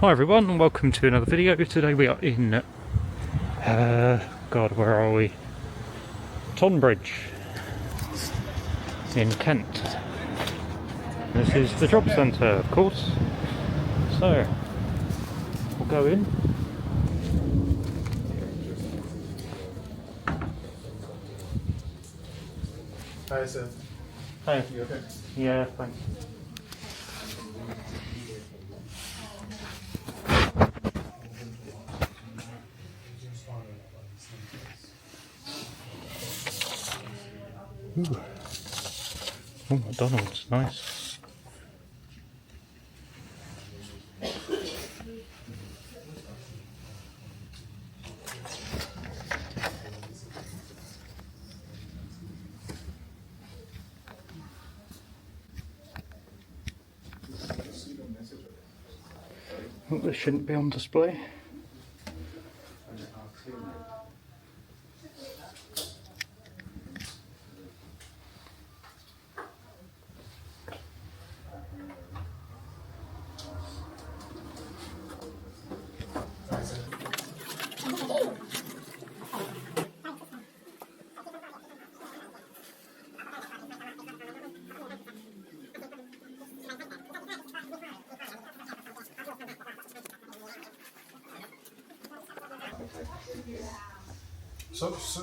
Hi everyone and welcome to another video. Today we are in, God, where are we? Tonbridge in Kent. This is the Jobcentre, of course. So, we'll go in. Hi, sir. Hi. You okay? Yeah, thanks. Ooh. Oh, McDonald's, nice. Oh, this shouldn't be on display.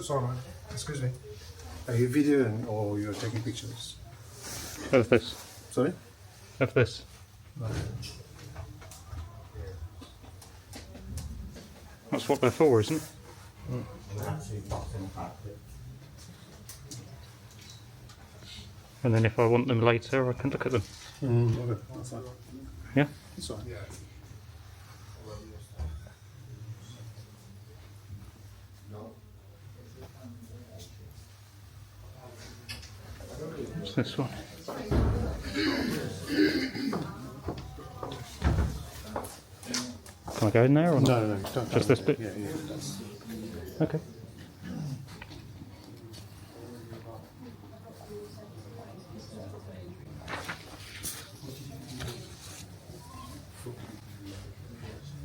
Sorry, man. Excuse me. Are you videoing or you're taking pictures? Of this. Sorry? Of this. No. That's what they're for, isn't it? And then if I want them later, I can look at them. Okay, that's fine. Yeah? That's fine. Yeah. What's this one? Can I go in there or not? No, don't. Just this bit? Yeah, that's... Okay.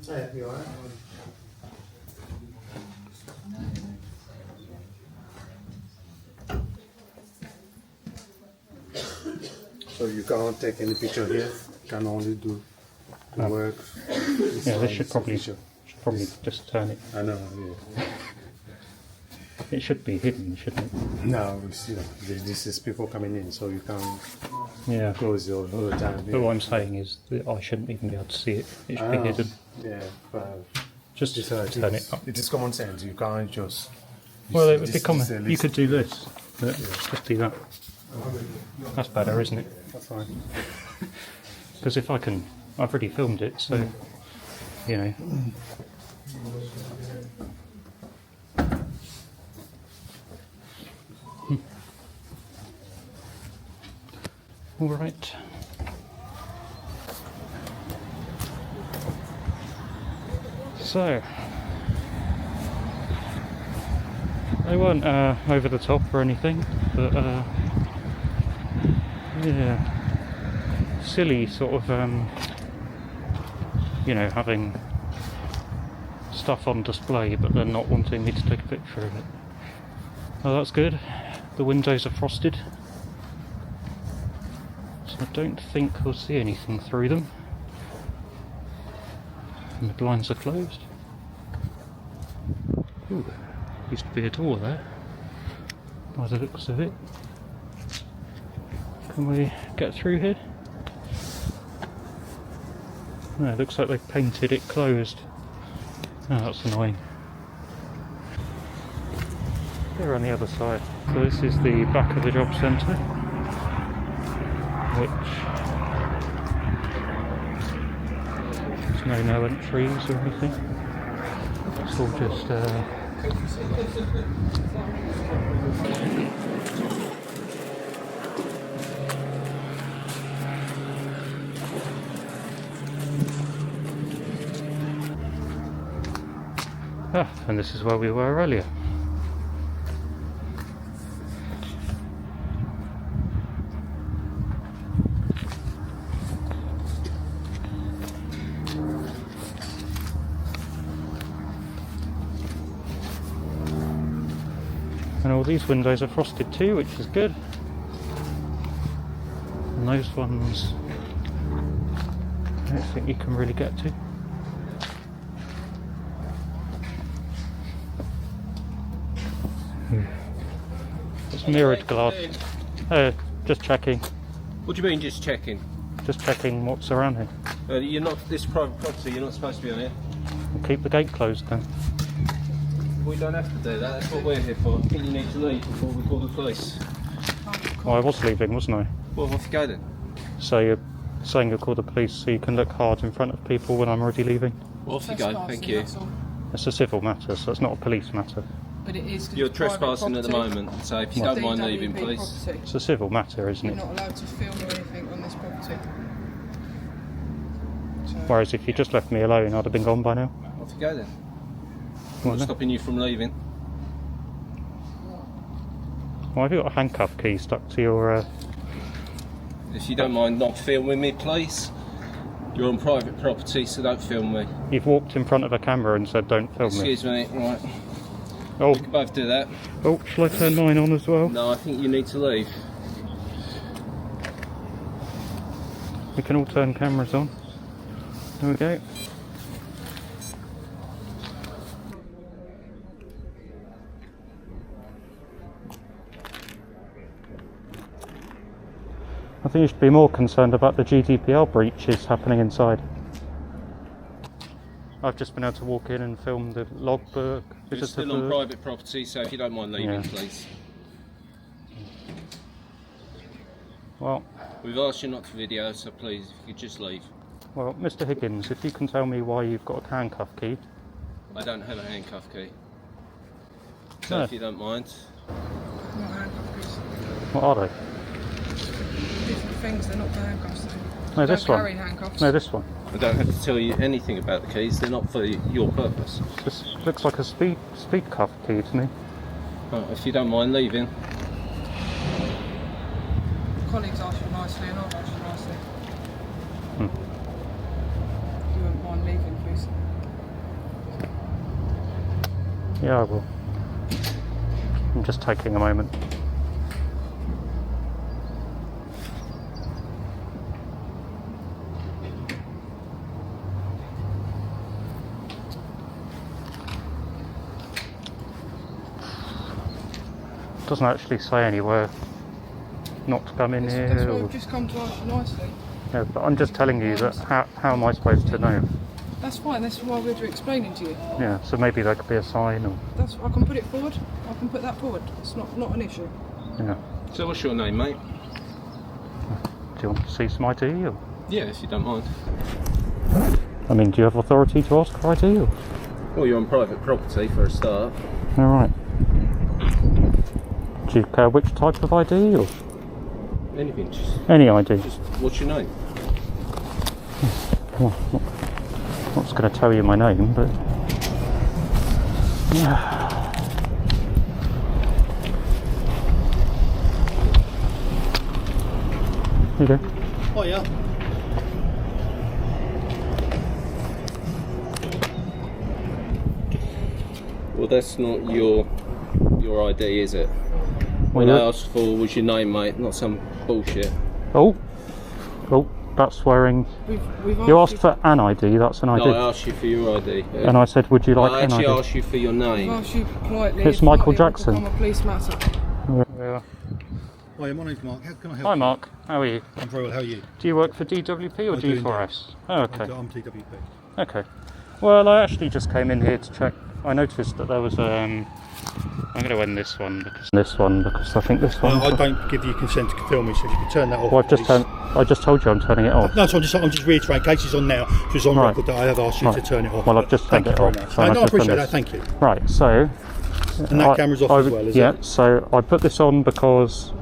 Yeah, you alright? So you can't take any picture here, you can only do the work. Yeah, this should probably just turn it. I know, yeah. It should be hidden, shouldn't it? No, it's, you know, this is people coming in, so you can't Yeah. close it all the time. But what I'm saying is that I shouldn't even be able to see it. It should be hidden. Yeah, but Just turn it up. it is common sense, you can't just... Well, it would be common. You could do this. But just do that. That's better, isn't it? That's fine. Because if I can... I've already filmed it, so... You know... All right. So, they weren't over the top or anything, but yeah, silly sort of, you know, having stuff on display but then not wanting me to take a picture of it. Oh, that's good. The windows are frosted. I don't think we'll see anything through them. And the blinds are closed. Ooh, used to be a door there, by the looks of it. Can we get through here? No, it looks like they've painted it closed. Oh, that's annoying. They're on the other side. So this is the back of the Jobcentre, which there's no entries or anything. It's all just and this is where we were earlier. And all these windows are frosted too, which is good. And those ones, I don't think you can really get to. It's mirrored glass. Just checking. What do you mean, just checking? Just checking what's around here. You're not, this private property, you're not supposed to be on here. We'll keep the gate closed then. We don't have to do that, that's what we're here for. I think you need to leave before we call the police. Well, I was leaving, wasn't I? Well, off you go then. So you're saying you'll call the police so you can look hard in front of people when I'm already leaving? Well, off you go, thank you. It's a civil matter, so it's not a police matter. But it is. You're trespassing at the moment, so if you don't mind leaving, please. Property. It's a civil matter, isn't You're it? not allowed to film or anything on this property. So, Whereas if you just left me alone, I'd have been gone by now. Off you go then. I'm Well, not stopping you from leaving. Why have you got a handcuff key stuck to your... If you don't mind not filming me, please. You're on private property, so don't film me. You've walked in front of a camera and said don't film me. Excuse me, right. Oh, We can both do that. oh, shall I turn mine on as well? No, I think you need to leave. We can all turn cameras on. There we go. I think you should be more concerned about the GDPR breaches happening inside. I've just been able to walk in and film the logbook. You're still on private property, so if you don't mind leaving, Yeah. please. Well, We've asked you not to video, so please, if you could just leave. well, Mr. Higgins, if you can tell me why you've got a handcuff key. I don't have a handcuff key. So No. if you don't mind. not handcuffs. What are they? Different things, they're not for handcuffs. No, this Don't one. carry handcuffs. No, this one. I don't have to tell you anything about the keys, they're not for your purpose. This looks like a speed cuff key to me. Oh, if you don't mind leaving. Colleagues ask you nicely and I'll ask you nicely. Hmm. If you wouldn't mind leaving, please. Yeah, I will. I'm just taking a moment. Doesn't actually say anywhere not to come in That's here. why Or, we've just come to ask you nicely. yeah, but I'm just telling you that how am I supposed to know? That's fine, that's why we're explaining to you. Yeah, so maybe there could be a sign or I can put it forward, I can put that forward. It's not an issue. yeah. So what's your name, mate? Do you want to see some ID or? Yeah, if you don't mind. I mean, do you have authority to ask for ID or? Well, you're on private property for a start. Alright. Do you care which type of ID or? Anything, just Any ID. what's your name? Well, I'm not going to tell you my name, but yeah. Here you go. Oh yeah. Well, that's not your ID, is it? Well, What I yeah. asked for was your name, mate, not some bullshit. Oh, that's swearing. We've You asked for an ID. That's an ID. No, I asked you for your ID. And I said, would you like I an actually ID? asked you for your We've name. asked you politely. It's if Michael politely Jackson. Become a police matter. Yeah. Hi, my name's Mark. How can I help Hi, you? Mark. How are you? I'm very well. How are you? Do you work for DWP or I do G4S? Oh, okay. I'm TWP. Okay. Well, I actually just came in here to check. I noticed that there was I'm going to end this one because I think this one. I don't give you consent to film me, so if you can turn that off. Well, I just told you I'm turning it off. No, so I'm just reiterating. Case is on now. It's on Right. record that I have asked you to turn it off. Well, I've just Thank turned you it very off. much. So No, I've I just appreciate done that. Thank you. Right. So. And that camera's off as well, is yeah, it? so I put this on because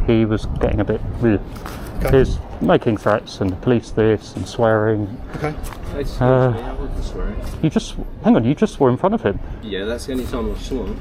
he was getting a bit. Okay. He was making threats and the police this and swearing. Okay. Excuse me, I wasn't swearing. You just hang on. You just swore in front of him. Yeah, that's the only time I've sworn.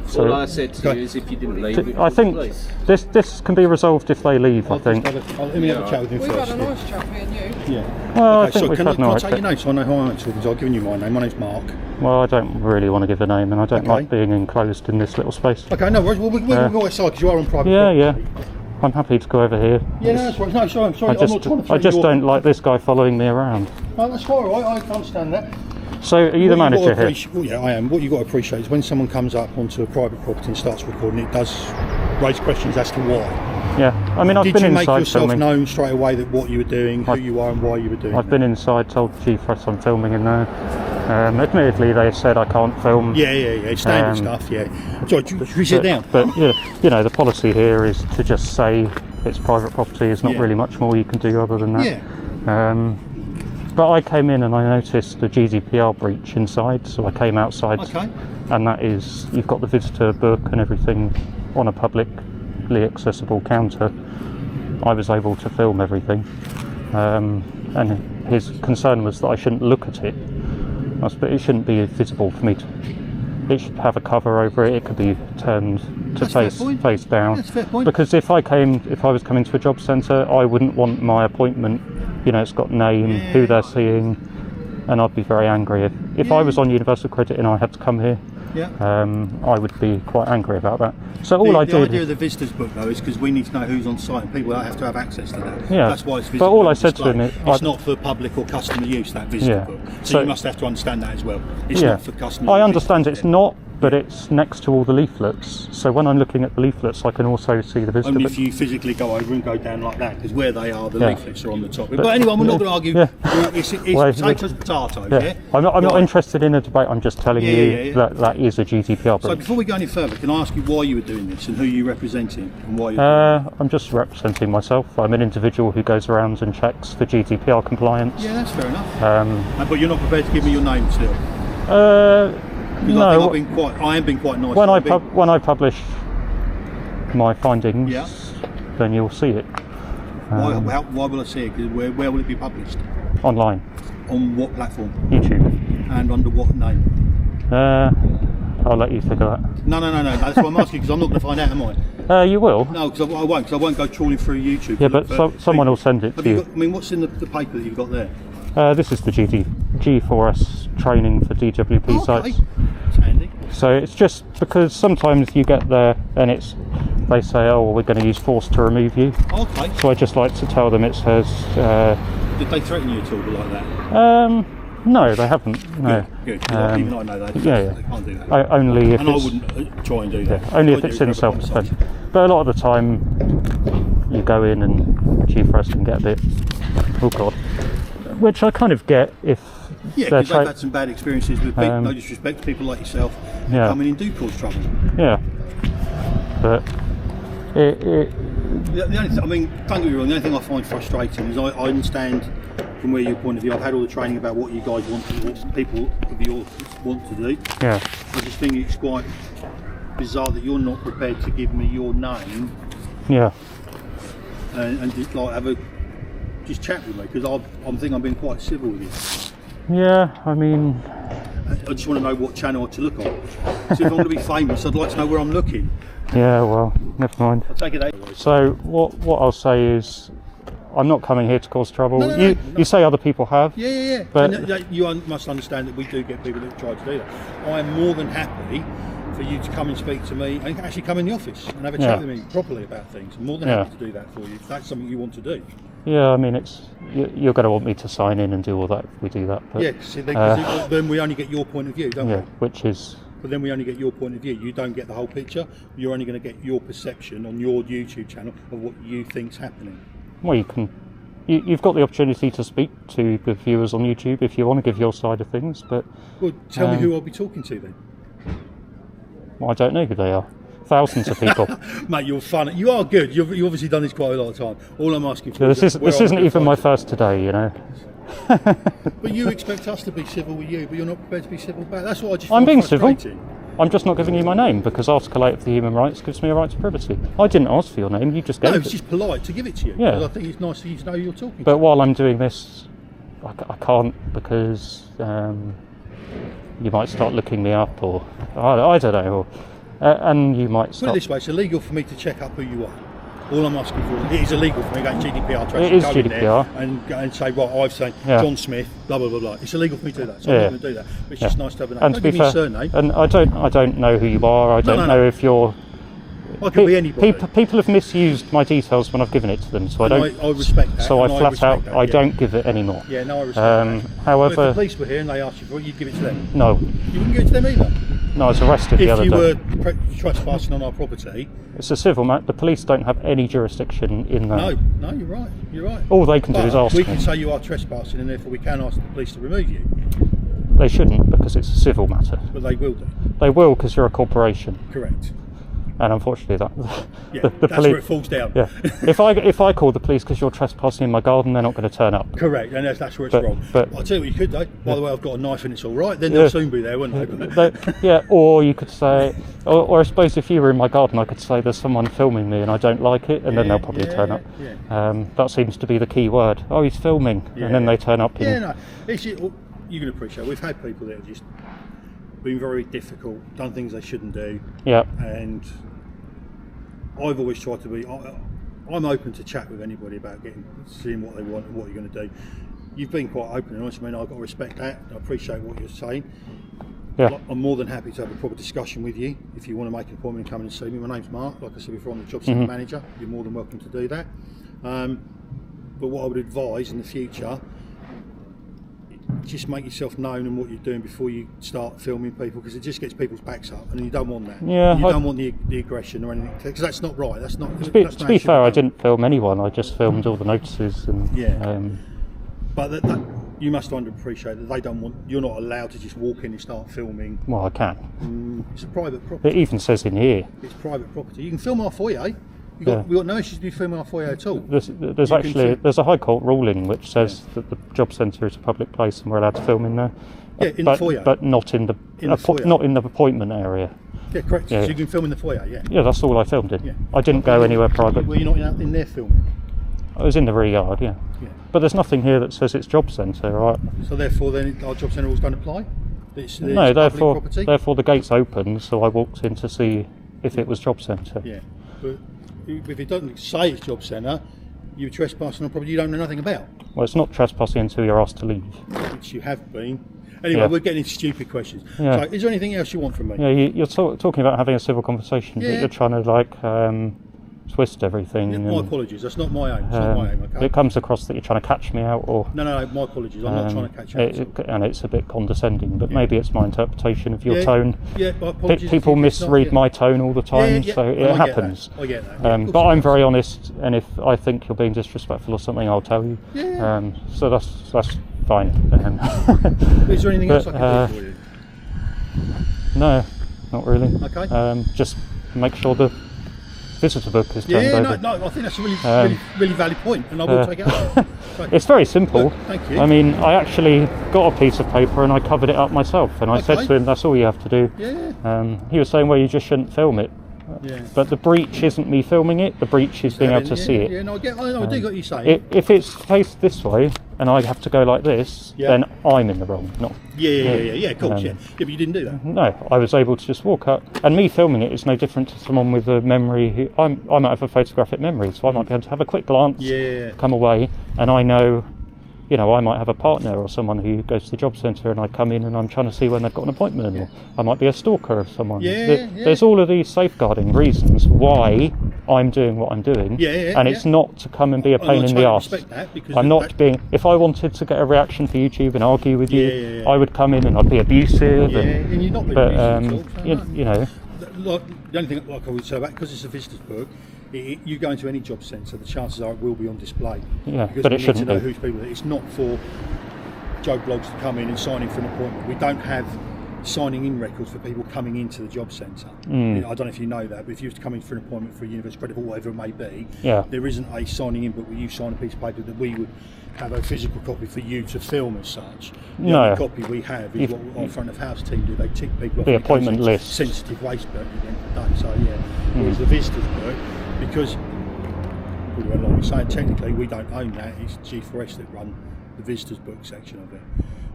So All I said to you is if you didn't leave, I think this can be resolved if they leave. I think. Let me have a chat with him We've first. had a nice chat, me and you. Yeah. Well, I Okay, think so we've can had I nice. take your name so I know who I'm talking to? I've given you my name. My name's Mark. Well, I don't really want to give a name, and I don't Okay. like being enclosed in this little space. Okay, no worries. Well, we'll go outside because you are on private Yeah, property. yeah. I'm happy to go over here. Yeah, no, that's right. No, sorry, I'm sorry. I I'm not trying just, to I throw just you don't off. like this guy following me around. No, that's all right. I understand that. So, are you the What you've manager got to here? well, yeah, I am. What you've got to appreciate is when someone comes up onto a private property and starts recording, it does raise questions as to why. Yeah. I mean, I've Did been you make inside yourself filming. known straight away that what you were doing, who you are, and why you were doing I've it? been inside, told G4S I'm filming in there. Admittedly, they said I can't film. Yeah. It's standard stuff. Yeah. Sorry, should we sit down? But yeah, you know, the policy here is to just say it's private property. There's not Yeah. really much more you can do other than that. Yeah. But I came in and I noticed the GDPR breach inside, so I came outside. Okay. And that is, you've got the visitor book and everything on a publicly accessible counter. I was able to film everything, and his concern was that I shouldn't look at it. But it shouldn't be visible for me to. It should have a cover over it. It could be turned to That's a fair point. face down. That's a fair point. Because if I was coming to a job centre, I wouldn't want my appointment. You know, it's got name, who they're seeing, and I'd be very angry if I was on Universal Credit and I had to come here. Yeah. I would be quite angry about that. So all The I did. idea of the visitors book though is because we need to know who's on site and people have to have access to that. Yeah. That's why it's But visible all I on said to display. him is, it's not for public or customer use, that visitor Yeah. book. So, So- you must have to understand that as well. It's Yeah, not for customer I use. understand it's not, but it's next to all the leaflets. So when I'm looking at the leaflets, I can also see the visitor Only book. if you physically go over and go down like that, because where they are, the Yeah. leaflets are on the top. But anyway, we're not going to argue. Yeah. It's Well, potatoes, potato. Yeah, Yeah. I'm not Right. interested in a debate. I'm just telling Yeah, you yeah. that is a GDPR So breach. before we go any further, can I ask you why you were doing this and who you're representing and why you're doing I'm just representing myself. I'm an individual who goes around and checks for GDPR compliance. it? Yeah, that's fair enough. But you're not prepared to give me your name still. Because No, I am being quite nice. when I'm when I publish my findings, Yeah. then you'll see it why will I see it? 'Cause where will it be published? online, On what platform? YouTube. And under what name? I'll let you figure that. No. That's what I'm asking because I'm not going to find out, am I? You will. No, because I won't. Because I won't go trawling through YouTube. Yeah, to look but for someone people. will send it Have to you you. got, I mean, what's in the paper that you've got there? This is the G4S training for DWP Okay. sites. That's handy. So it's just because sometimes you get there and they say, oh, well, we're going to use force to remove you. Okay. So I just like to tell them it says, Did they threaten you at all like that? no, they haven't. No. Good. Even I know that. yeah. They can't do that. Only if and I it's wouldn't try and do that. only I if it's do in have a self-defense. conversation. But a lot of the time, you go in and G4S can get a bit, oh god, which I kind of get if Yeah, they're because they've had some bad experiences with people, no disrespect to people like yourself, who Yeah. come in and do cause trouble. yeah. But it The only thing, I mean, don't get me wrong, the only thing I find frustrating is I understand from where your point of view, I've had all the training about what you guys want, what people of yours want to do. yeah. I just think it's quite bizarre that you're not prepared to give me your name Yeah. and just like just chat with me, because I'm thinking I'm being quite civil with you. Yeah, I mean, I just want to know what channel to look on. So if I'm going to be famous, I'd like to know where I'm looking. yeah, well, never mind. I'll take it out. So what I'll say is, I'm not coming here to cause trouble. No. You say other people have. Yeah. But- And you must understand that we do get people that try to do that. I am more than happy for you to come and speak to me and actually come in the office and have a chat with me properly about things. I'm more than happy to do that for you if that's something you want to do. Yeah, I mean, you're going to want me to sign in and do all that if we do that. But, Yeah, see, then we only get your point of view, don't yeah, we? which is, But then we only get your point of view. You don't get the whole picture. You're only going to get your perception on your YouTube channel of what you think's happening. well, you've got the opportunity to speak to the viewers on YouTube if you want to give your side of things, but Well, tell me who I'll be talking to then. I don't know who they are. Thousands of people. Mate, you're funny. You are good. You've obviously done this quite a lot of time. All I'm asking for This isn't even my first today, you know. But you expect us to be civil with you, but you're not prepared to be civil back. That's what I just I'm find being civil. frustrating. I'm just not giving you my name because Article 8 of the Human Rights gives me a right to privacy. I didn't ask for your name, you just No, gave it's it. just polite to give it to you. Yeah. Because I think it's nice for you to know who you're talking to. But while I'm doing this, I can't because you might start looking me up or I don't know. And you might Put it stop. this way, it's illegal for me to check up who you are. All I'm asking for, it is illegal for me to go GDPR to It actually is go in GDPR. there and say, right, I've said Yeah. John Smith, blah, blah, blah, blah. It's illegal for me to do that, so Yeah. I'm not going to do that. But it's just nice to have a name. And Don't to be give me a fair, surname. and I don't know who you are. I don't no, know no. if you're. I could be anybody. People have misused my details when I've given it to them, so And I don't. I respect that. So I and flat respect out, that, I yeah. don't give it anymore. Yeah, no, I respect that. Well, if However, the police were here and they asked you for it, you'd give it to them. no, You wouldn't give it to them either. no, I was arrested the If other you day. were trespassing on our property, It's a civil matter. The police don't have any jurisdiction in that. no, you're right. You're right. All they can do is ask we me. can say you are trespassing, and therefore we can ask the police to remove you. They shouldn't, because it's a civil matter. But they will do. They will, because you're a corporation, Correct. and unfortunately, that Yeah, the that's police. where it falls down. Yeah, if I call the police because you're trespassing in my garden, they're not going to turn up. Correct, and that's where it's But- wrong. but- I'll tell you what you could do. By the way, I've got a knife and it's all right. Then Yeah. they'll soon be there, won't they? Yeah, or you could say, or I suppose if you were in my garden, I could say there's someone filming me and I don't like it, and then they'll probably turn up. Yeah. That seems to be the key word. Oh, he's filming, and then they turn up. Yeah, no. It's, you can appreciate. We've had people that have just been very difficult, done things they shouldn't do, Yeah, and I've always tried to be. I'm open to chat with anybody about seeing what they want and what you're going to do. You've been quite open and honest. I mean, I've got to respect that. I appreciate what you're saying. yeah, I'm more than happy to have a proper discussion with you. If you want to make an appointment and come in and see me, my name's Mark. Like I said before, I'm the Jobcentre Mm-hmm. manager. You're more than welcome to do that. But what I would advise in the future, just make yourself known and what you're doing before you start filming people, because it just gets people's backs up, and you don't want that. Yeah, you I- don't want the aggression or anything, because that's not right. That's not. To be fair, I didn't film anyone. I just filmed all the notices and. Yeah. But that you must appreciate that they don't want. You're not allowed to just walk in and start filming. Well, I can. It's a private property. It even says in here. It's private property. You can film our foyer. We've Yeah. got no issues to be filming our foyer at all. There's You can actually fi- there's a High Court ruling which says that the Jobcentre is a public place and we're allowed to film in there. Yeah, in the but, foyer. but not in the, In the foyer. not in the appointment area. Yeah, correct. Yeah. So you can film in the foyer. Yeah. Yeah, that's all I filmed in. Yeah. I didn't go anywhere private. Were you not in there filming? I was in the rear yard, yeah. Yeah. But there's nothing here that says it's Jobcentre, right? So therefore, then our job centre rules don't apply. It's No, public therefore property. the gates opened, so I walked in to see if it was Jobcentre. Yeah, but if it doesn't say it's job centre, you're trespassing on property you don't know nothing about, Well, it's not trespassing until you're asked to leave. which you have been. Anyway, Yeah. we're getting into stupid questions. Yeah. So, is there anything else you want from me? Yeah, you're talking about having a civil conversation, but Yeah. you're trying to like twist everything. Yeah, and, my apologies. That's not my aim. It's not my aim. Okay. It comes across that you're trying to catch me out, or No, my apologies. I'm not trying to catch you out. at all. and it's a bit condescending. But maybe it's my interpretation of your Yeah, tone. Yeah, my apologies. People if it's not- misread yeah. my tone all the time, Yeah, so I it get happens. that. I get that. Yeah, of But course I'm it very does. honest, and if I think you're being disrespectful or something, I'll tell you. Yeah. So that's fine. Is there anything else I but, can do for you? No, not really. Okay. Just make sure the visitor book is turned Yeah, over. no, I think that's a really valid point, and I will take it up. So, It's very simple. Look, thank you. I mean, I actually got a piece of paper and I covered it up myself, and I said Okay. to him, "That's all you have to do." yeah, He was saying, "Well, you just shouldn't film it." yeah. But the breach isn't me filming it. The breach is being able to see it. Yeah, no, I do get what you're saying. If it's faced this way and I have to go like this, Yeah. then I'm in the wrong. Not Yeah, of course, yeah. But you didn't do that. no. I was able to just walk up, and me filming it is no different to someone with a memory. I might have a photographic memory, so I might be able to have a quick glance, Yeah. come away, and I know. I might have a partner or someone who goes to the job centre, and I come in and I'm trying to see when they've got an appointment, or I might be a stalker of someone. Yeah. There's all of these safeguarding reasons why I'm doing what I'm doing, Yeah, and it's not to come and be a pain in the I arse. respect that, because I'm not that- being. If I wanted to get a reaction for YouTube and argue with you, Yeah. I would come in and I'd be abusive. Yeah, and, and you're not being but abusive at all, so no. you know, Like, the only thing I would say about, because it's a visitor's book, you go into any job centre, the chances are it will be on display. Yeah, because but we it need shouldn't to know be. who's people. It's not for Joe Blogs to come in and sign in for an appointment. We don't have signing in records for people coming into the job centre. I don't know if you know that, but if you was to come in for an appointment for a university credit or whatever it may be, Yeah. there isn't a signing in book where you sign a piece of paper that we would have a physical copy for you to film as such. The No. only copy we have is what our front of house team do. They tick people off The when it goes appointment into list. sensitive waste book at the end of the day. So yeah, whereas the visitors book, because like we say, technically we don't own that. It's G4S that run the visitors book section of it.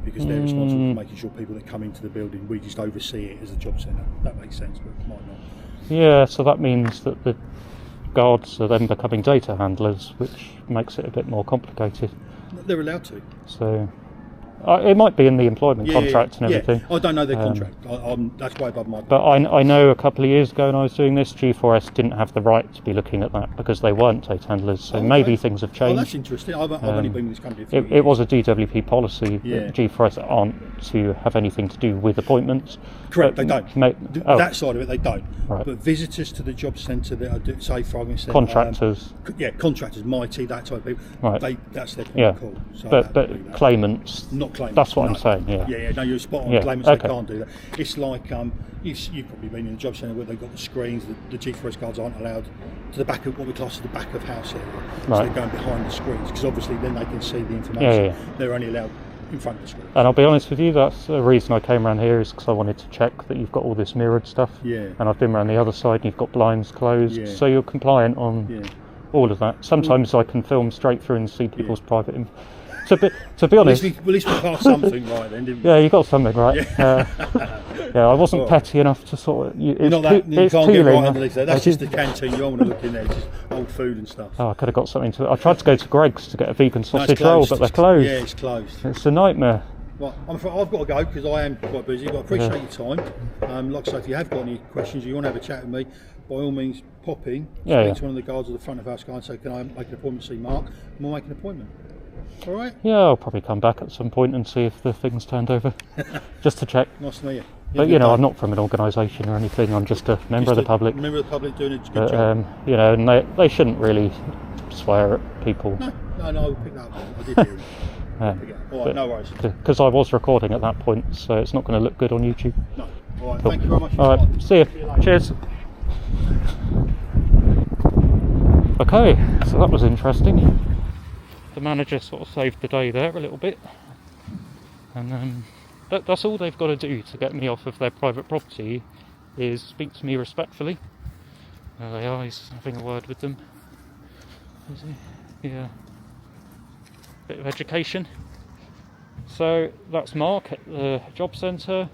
because they're responsible for making sure people that come into the building, we just oversee it as a job centre. That makes sense, but it might not. Yeah, so that means that the guards are then becoming data handlers, which makes it a bit more complicated. They're allowed to. So it might be in the employment contract and everything. I don't know their contract. That's way above my. But I know a couple of years ago when I was doing this, G4S didn't have the right to be looking at that because they weren't data handlers. So maybe things have changed. Oh, that's interesting. I've only been with this company for it was a DWP policy that Yeah. G4S aren't to have anything to do with appointments. Correct, But they don't. That side of it, they don't. Right. But visitors to the job centre that are, say, for argument's sake, Contractors. Contractors, Mighty, that type of people. Right. That's their Yeah. call. So But claimants. not claimants. That's what I'm no. saying. Yeah. No, you're spot on. Yeah, Claimants, okay. they can't do that. It's like you've probably been in a job centre where they've got the screens. The G4S guards aren't allowed to the back of what we class as the back of house area. So Right. they're going behind the screens because obviously then they can see the information. Yeah. They're only allowed in front of the screen. And I'll be honest with you, that's the reason I came around here is because I wanted to check that you've got all this mirrored stuff. Yeah. And I've been around the other side and you've got blinds closed. Yeah. So you're compliant on Yeah. all of that. Sometimes I can film straight through and see people's private info. To be honest, At least we passed something right then, didn't we? yeah, you got something right. Yeah, I wasn't petty enough to sort of. You're not that, you it's can't get peeling. right underneath there. That's just the canteen. You don't want to look in there. It's just old food and stuff. Oh, I could have got something to. I tried to go to Greg's to get a vegan No, sausage it's roll, closed. but they're closed. Yeah, it's closed. It's a nightmare. Right, I've got to go because I am quite busy, but I appreciate your time. Like I say, if you have got any questions or you want to have a chat with me, by all means, pop in, speak to one of the guards at the front of house guy and say, can I make an appointment to see Mark? And we'll make an appointment. All right? Yeah, I'll probably come back at some point and see if the thing's turned over, just to check. Nice to meet you. But I'm not from an organisation or anything. I'm just a member of the public. Member of the public doing a good But job. and they shouldn't really swear at people. No, I'll pick that up. I did hear it. All right, no worries. Because I was recording at that point, so it's not going to look good on YouTube. No. All right, thank you very much. All right, see you. Cheers. Okay, so that was interesting. The manager sort of saved the day there a little bit, and that's all they've got to do to get me off of their private property is speak to me respectfully. There they are, he's having a word with them. Is he? Yeah. Bit of education. So that's Mark at the job centre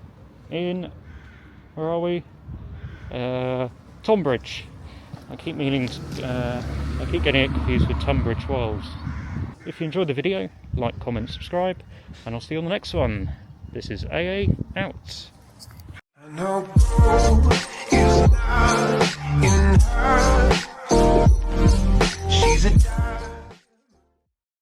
in, where are we? Tonbridge. I keep getting it confused with Tonbridge Wells. If you enjoyed the video, like, comment, subscribe, and I'll see you on the next one. This is AA out. I know gold is not enough.